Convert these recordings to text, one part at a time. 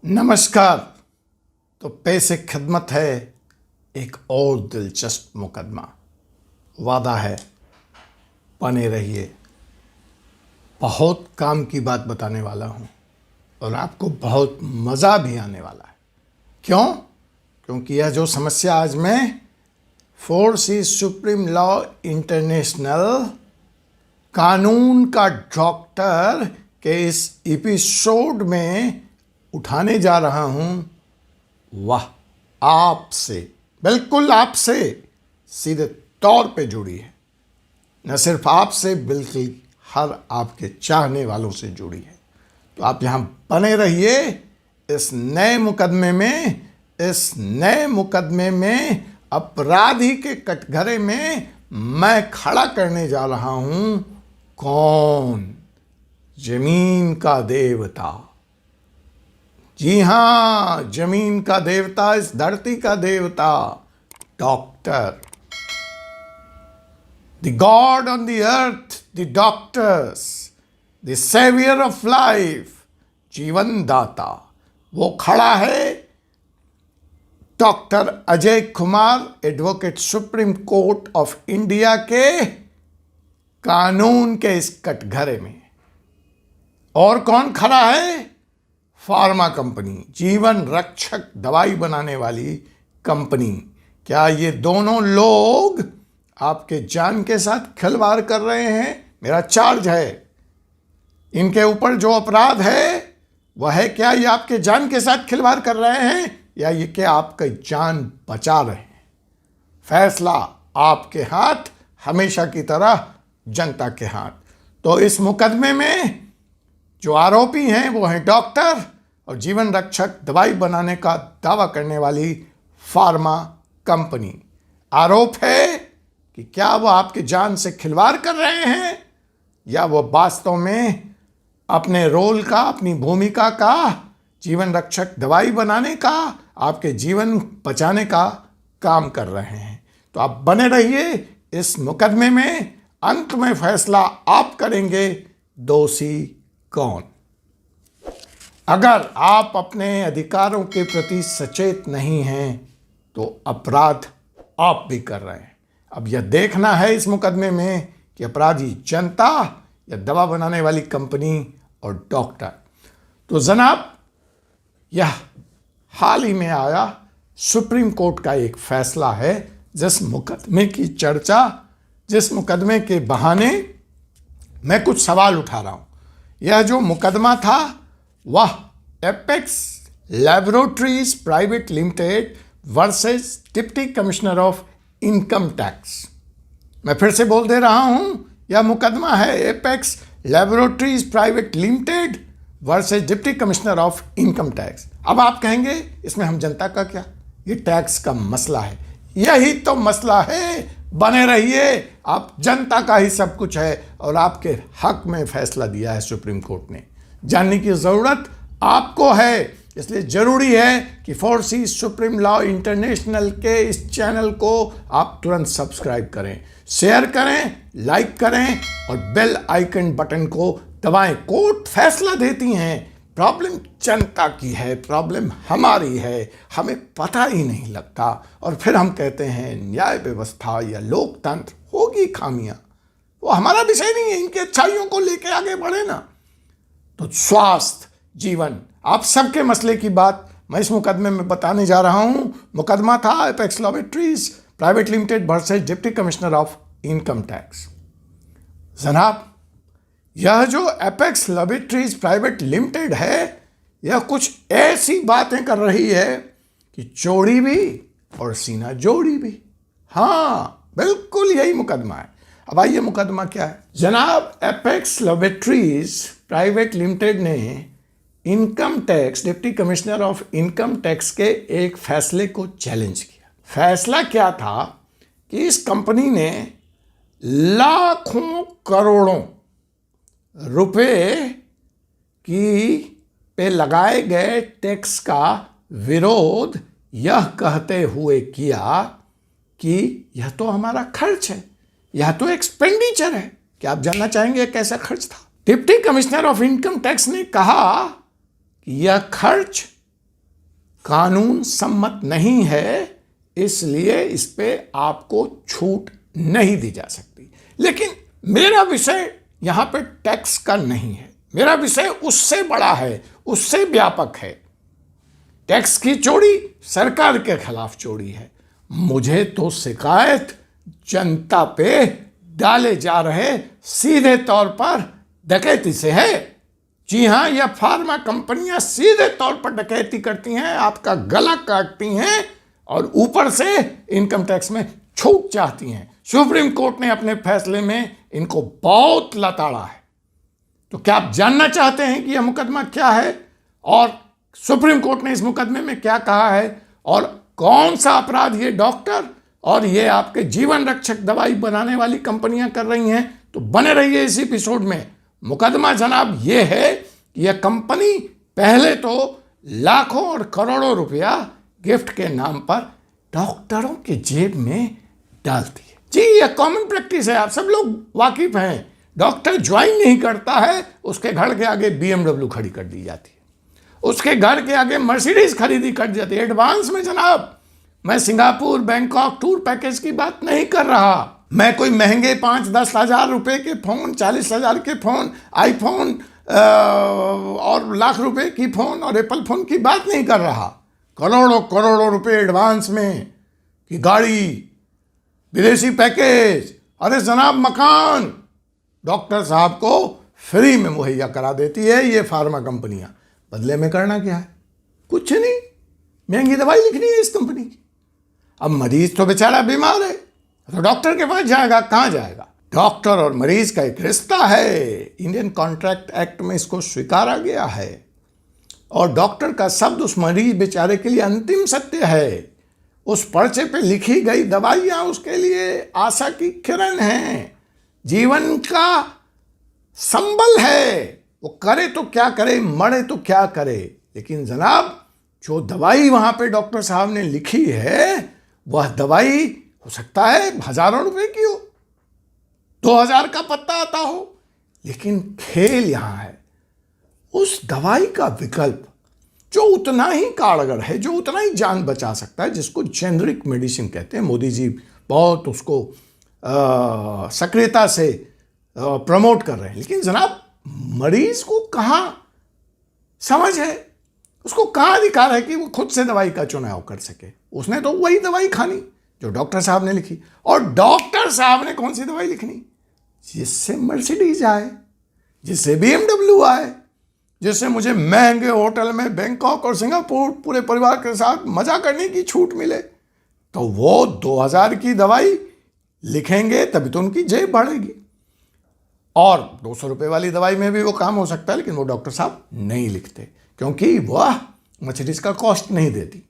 नमस्कार। तो पैसे खिदमत है एक और दिलचस्प मुकदमा। वादा है, बने रहिए। बहुत काम की बात बताने वाला हूँ और आपको बहुत मज़ा भी आने वाला है। क्यों? क्योंकि यह जो समस्या आज मैं फोर्सी सुप्रीम लॉ इंटरनेशनल कानून का डॉक्टर के इस एपिसोड में उठाने जा रहा हूं, वह आपसे, बिल्कुल आपसे सीधे तौर पे जुड़ी है। न सिर्फ आपसे बल्कि हर आपके चाहने वालों से जुड़ी है। तो आप यहां बने रहिए। इस नए मुकदमे में अपराधी के कटघरे में मैं खड़ा करने जा रहा हूं कौन? जमीन का देवता। जी हां, जमीन का देवता, इस धरती का देवता, doctor. The god on the earth, the doctors, the saviour of life, जीवन दाता। वो खड़ा है, doctor Ajay Kumar, advocate supreme court of India के कानून के इस कटघरे में। और कौन खड़ा है? फार्मा कंपनी, जीवन रक्षक दवाई बनाने वाली कंपनी। क्या ये दोनों लोग आपके जान के साथ खिलवाड़ कर रहे हैं? मेरा चार्ज है। इनके ऊपर जो अपराध है वह है, क्या ये आपके जान के साथ खिलवाड़ कर रहे हैं या ये क्या आपकी जान बचा रहे हैं? फैसला आपके हाथ, हमेशा की तरह जनता के हाथ। तो इस मुकदमे में जो आरोपी हैं वो हैं डॉक्टर और जीवन रक्षक दवाई बनाने का दावा करने वाली फार्मा कंपनी। आरोप है कि क्या वो आपके जान से खिलवाड़ कर रहे हैं या वो वास्तव में अपने रोल का, अपनी भूमिका का, जीवन रक्षक दवाई बनाने का, आपके जीवन बचाने का काम कर रहे हैं। तो आप बने रहिए इस मुकदमे में। अंत में फैसला आप करेंगे, दोषी कौन। अगर आप अपने अधिकारों के प्रति सचेत नहीं हैं तो अपराध आप भी कर रहे हैं। अब यह देखना है इस मुकदमे में कि अपराधी जनता या दवा बनाने वाली कंपनी और डॉक्टर। तो जनाब, यह हाल ही में आया सुप्रीम कोर्ट का एक फैसला है, जिस मुकदमे की चर्चा, जिस मुकदमे के बहाने मैं कुछ सवाल उठा रहा हूं। यह जो मुकदमा था वह apex laboratories private limited versus deputy commissioner of income tax. मैं फिर से बोल दे रहा हूं, यह मुकदमा है apex laboratories private limited versus deputy commissioner of income tax. अब आप कहेंगे इसमें हम जनता का क्या, ये टैक्स का मसला है। यही तो मसला है। बने रहिए, आप जनता का ही सब कुछ है और आपके हक में फैसला दिया है सुप्रीम कोर्ट ने। जानने की जरूरत आपको है, इसलिए जरूरी है कि फोर्सी सुप्रीम लॉ इंटरनेशनल के इस चैनल को आप तुरंत सब्सक्राइब करें, शेयर करें, लाइक करें और बेल आइकन बटन को दबाएं। कोर्ट फैसला देती हैं, प्रॉब्लम जनता की है, प्रॉब्लम हमारी है, हमें पता ही नहीं लगता और फिर हम कहते हैं न्याय व्यवस्था या लोकतंत्र होगी खामियां। वो हमारा विषय नहीं है, इनकी अच्छाइयों को लेके आगे बढ़े ना। तो स्वास्थ्य, जीवन, आप सबके मसले की बात मैं इस मुकदमे में बताने जा रहा हूं। मुकदमा था apex laboratories private limited versus deputy commissioner of income tax. जनाब, यह जो एपेक्स लैबोरेटरीज प्राइवेट लिमिटेड है, यह कुछ ऐसी बातें कर रही है कि चोरी भी और सीना जोड़ी भी। हाँ, बिल्कुल यही मुकदमा है। अब आइए, मुकदमा क्या है जनाब? एपेक्स लैबोरेटरीज प्राइवेट लिमिटेड ने income tax, deputy commissioner of income tax के एक फैसले को चैलेंज किया। फैसला क्या था कि इस कंपनी ने लाखों करोड़ों रुपए की पे लगाए गए टैक्स का विरोध यह कहते हुए किया कि यह तो हमारा खर्च है, यह तो एक्सपेंडिचर है। क्या आप जानना चाहेंगे कैसा खर्च था? Deputy commissioner of income tax ने कहा कि यह खर्च कानून सम्मत नहीं है, इसलिए इस पे आपको छूट नहीं दी जा सकती। लेकिन मेरा विषय यहां पे टैक्स का नहीं है, मेरा विषय उससे बड़ा है, उससे व्यापक है। टैक्स की चोरी सरकार के खिलाफ चोरी है। मुझे तो शिकायत जनता पे डाले जा रहे सीधे तौर पर डकैती से है। जी हां, यह फार्मा कंपनियां सीधे तौर पर डकैती करती हैं, आपका गला काटती हैं और ऊपर से इनकम टैक्स में छूट चाहती हैं। सुप्रीम कोर्ट ने अपने फैसले में इनको बहुत लताड़ा है। तो क्या आप जानना चाहते हैं कि यह मुकदमा क्या है और सुप्रीम कोर्ट ने इस मुकदमे में क्या कहा है और कौन सा अपराध ये डॉक्टर और ये आपके जीवन रक्षक दवाई बनाने वाली कंपनियां कर रही हैं? तो बने रहिए इस एपिसोड में। मुकदमा जनाब ये है कि यह कंपनी पहले तो लाखों और करोड़ों रुपया गिफ्ट के नाम पर डॉक्टरों के जेब में डालती है। जी, यह कॉमन प्रैक्टिस है, आप सब लोग वाकिफ हैं। डॉक्टर ज्वाइन नहीं करता है, उसके घर के आगे BMW खड़ी कर दी जाती है, उसके घर के आगे मर्सिडीज खरीदी कर दी जाती है एडवांस में। जनाब, मैं सिंगापुर बैंकॉक टूर पैकेज की बात नहीं कर रहा, मैं कोई महंगे 5-10 हज़ार रुपए के फोन, 40 हज़ार के फोन, आईफोन और लाख रुपए की फोन और एप्पल फोन की बात नहीं कर रहा। करोड़ों करोड़ों रुपए एडवांस में कि गाड़ी, विदेशी पैकेज, अरे जनाब मकान डॉक्टर साहब को फ्री में मुहैया करा देती है ये फार्मा कंपनियां। बदले में करना क्या है? कुछ नहीं, महंगी दवाई लिखनी है इस कंपनी की। अब मरीज तो बेचारा बीमार है तो डॉक्टर के पास जाएगा, कहां जाएगा? डॉक्टर और मरीज का एक रिश्ता है, इंडियन कॉन्ट्रैक्ट एक्ट में इसको स्वीकारा गया है और डॉक्टर का शब्द उस मरीज बेचारे के लिए अंतिम सत्य है। उस पर्चे पे लिखी गई दवाइयां उसके लिए आशा की किरण है, जीवन का संबल है। वो करे तो क्या करे, मरे तो क्या करे। लेकिन जनाब, जो दवाई वहां पे डॉक्टर साहब ने लिखी है वह दवाई हो सकता है हजारों रुपए की हो, 2000 का पत्ता आता हो। लेकिन खेल यहां है उस दवाई का विकल्प जो उतना ही कारगर है, जो उतना ही जान बचा सकता है, जिसको जेनरिक मेडिसिन कहते हैं। मोदी जी बहुत उसको सक्रियता से प्रमोट कर रहे हैं। लेकिन जनाब, मरीज को कहां समझ है, उसको कहां अधिकार है कि वो खुद से दवाई का चुनाव कर सके? उसने तो वही दवाई खानी जो डॉक्टर साहब ने लिखी। और डॉक्टर साहब ने कौन सी दवाई लिखनी? जिससे मर्सिडीज आए, जिससे BMW आए, जिससे मुझे महंगे होटल में बैंकॉक और सिंगापुर पूरे परिवार के साथ मजा करने की छूट मिले। तो वो 2000 की दवाई लिखेंगे तभी तो उनकी जेब बढ़ेगी। और 200 रुपए वाली दवाई में भी वो काम हो सकता है, लेकिन वो डॉक्टर साहब नहीं लिखते क्योंकि वह मर्सिडीज का कॉस्ट नहीं देती।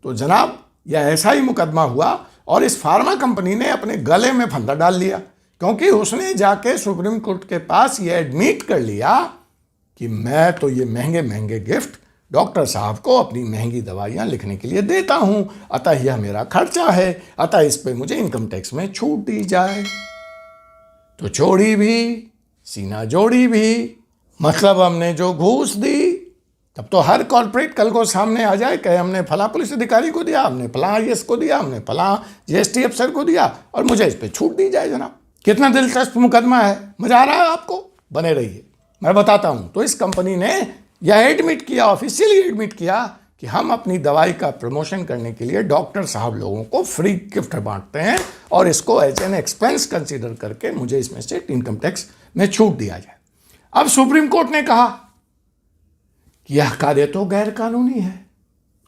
तो जनाब, यह ऐसा ही मुकदमा हुआ और इस फार्मा कंपनी ने अपने गले में फंदा डाल लिया क्योंकि उसने जाके सुप्रीम कोर्ट के पास ये एडमिट कर लिया कि मैं तो ये महंगे महंगे गिफ्ट डॉक्टर साहब को अपनी महंगी दवाइयाँ लिखने के लिए देता हूँ, अतः यह मेरा खर्चा है, अतः इस पे मुझे इनकम टैक्स में छूट दी जाए। तो चोरी भी, सीना जोड़ी भी, मतलब हमने जो घूस दी, तब तो हर कॉर्पोरेट कल को सामने आ जाए कहे हमने फला पुलिस अधिकारी को दिया, हमने फला IAS को दिया, हमने फला GST अफसर को दिया और मुझे इस पे छूट दी जाए। जनाब, कितना दिलचस्प मुकदमा है, मजा आ रहा है आपको? बने रहिए, मैं बताता हूं। तो इस कंपनी ने यह एडमिट किया, ऑफिशियली एडमिट किया कि हम अपनी दवाई का प्रमोशन करने के लिए डॉक्टर साहब लोगों को फ्री गिफ्ट बांटते हैं और इसको एज एन एक्सपेंस कंसीडर करके मुझे इसमें से इनकम टैक्स में छूट दिया जाए। अब सुप्रीम कोर्ट ने कहा कि यह कार्य तो गैर कानूनी है।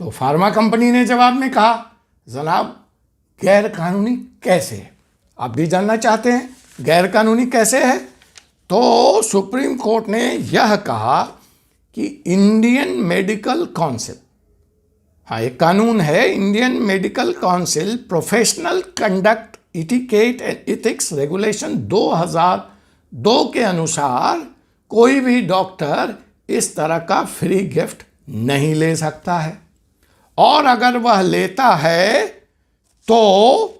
तो फार्मा कंपनी ने जवाब में कहा, जनाब गैर कानूनी कैसे है? आप भी जानना चाहते हैं गैर कानूनी कैसे है? तो सुप्रीम कोर्ट ने यह कहा कि इंडियन मेडिकल काउंसिल, हाँ एक कानून है, Indian medical council professional conduct etiquette and ethics regulation 2002 के अनुसार कोई भी डॉक्टर इस तरह का फ्री गिफ्ट नहीं ले सकता है और अगर वह लेता है तो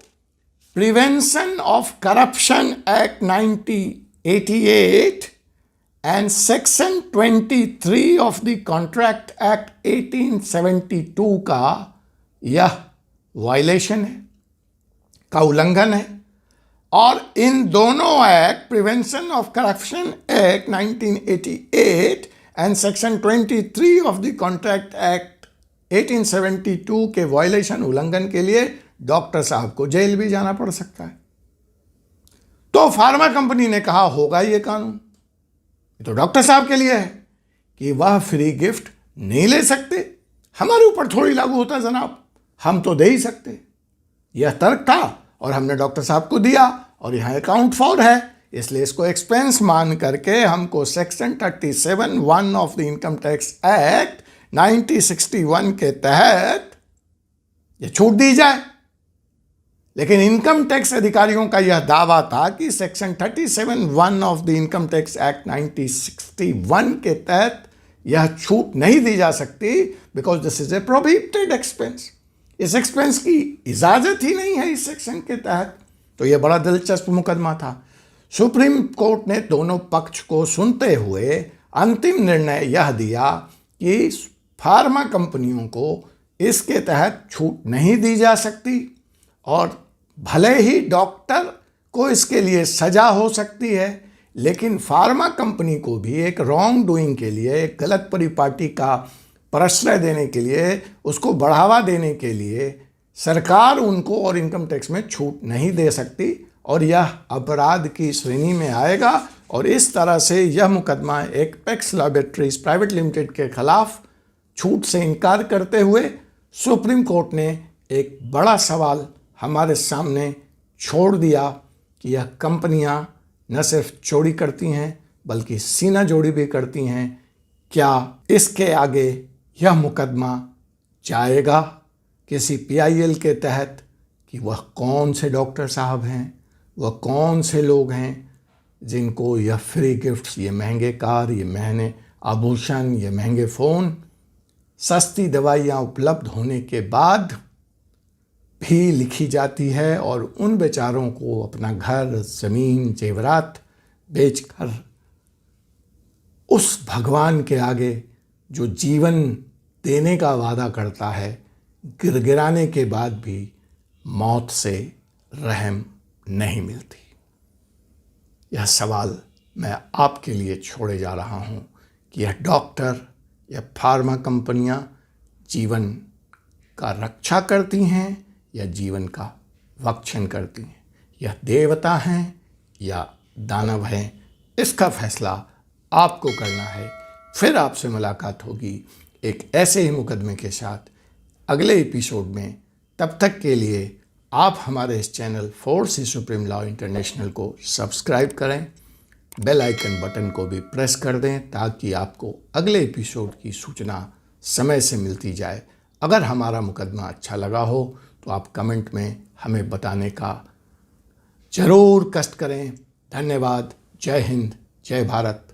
prevention of corruption act 1988 and section 23 of the contract act 1872 का यह वायलेशन है, का उल्लंघन है। और इन दोनों act, prevention of corruption act 1988 and section 23 of the contract act 1872 के वायलेशन, उल्लंघन के लिए डॉक्टर साहब को जेल भी जाना पड़ सकता है। तो फार्मा कंपनी ने कहा होगा ये कानून, ये तो डॉक्टर साहब के लिए है कि वह फ्री गिफ्ट नहीं ले सकते, हमारे ऊपर थोड़ी लागू होता जनाब, हम तो दे ही सकते। यह तर्क था और हमने डॉक्टर साहब को दिया और यहाँ अकाउंट फॉर है, इसलिए इसको एक्सपेंस मान करके हमको section 37(1) of the income tax act 1961 के तहत यह छूट दी जाए। लेकिन इनकम टैक्स अधिकारियों का यह दावा था कि section 37(1) of the income tax act 1961 के तहत यह छूट नहीं दी जा सकती, because this is a prohibited expense. इस एक्सपेंस की इजाजत ही नहीं है इस सेक्शन के तहत। तो यह बड़ा दिलचस्प मुकदमा था। सुप्रीम कोर्ट ने दोनों पक्ष को सुनते हुए अंतिम निर्णय यह दिया कि फार्मा कंपनियों को इसके तहत छूट नहीं दी जा सकती, और भले ही डॉक्टर को इसके लिए सजा हो सकती है, लेकिन फार्मा कंपनी को भी एक रॉन्ग डूइंग के लिए, एक गलत परिपाटी का प्रश्रय देने के लिए, उसको बढ़ावा देने के लिए सरकार उनको और इनकम टैक्स में छूट नहीं दे सकती, और यह अपराध की श्रेणी में आएगा। और इस तरह से यह मुकदमा एपेक्स लैबोरेटरीज प्राइवेट लिमिटेड के खिलाफ छूट से इनकार करते हुए सुप्रीम कोर्ट ने एक बड़ा सवाल हमारे सामने छोड़ दिया कि यह कंपनियां न सिर्फ चोरी करती हैं बल्कि सीना जोड़ी भी करती हैं। क्या इसके आगे यह मुकदमा जाएगा किसी PIL के तहत कि वह कौन से डॉक्टर साहब हैं, वह कौन से लोग हैं जिनको यह फ्री गिफ्ट्स, ये महंगे कार, ये महंगे आभूषण, ये महंगे फ़ोन, सस्ती दवाइयाँ उपलब्ध होने के बाद भी लिखी जाती है, और उन बेचारों को अपना घर, ज़मीन, जेवरात बेचकर उस भगवान के आगे जो जीवन देने का वादा करता है, गिड़गिड़ाने के बाद भी मौत से रहम नहीं मिलती। यह सवाल मैं आपके लिए छोड़े जा रहा हूँ कि यह डॉक्टर या फार्मा कंपनियाँ जीवन का रक्षा करती हैं या जीवन का भक्षण करती हैं, यह देवता हैं या दानव हैं, इसका फैसला आपको करना है। फिर आपसे मुलाकात होगी एक ऐसे ही मुकदमे के साथ अगले एपिसोड में। तब तक के लिए आप हमारे इस channel force supreme law international को सब्सक्राइब करें, बेल आइकन बटन को भी प्रेस कर दें ताकि आपको अगले एपिसोड की सूचना समय से मिलती जाए। अगर हमारा मुकदमा अच्छा लगा हो तो आप कमेंट में हमें बताने का ज़रूर कष्ट करें। धन्यवाद। जय हिंद, जय भारत।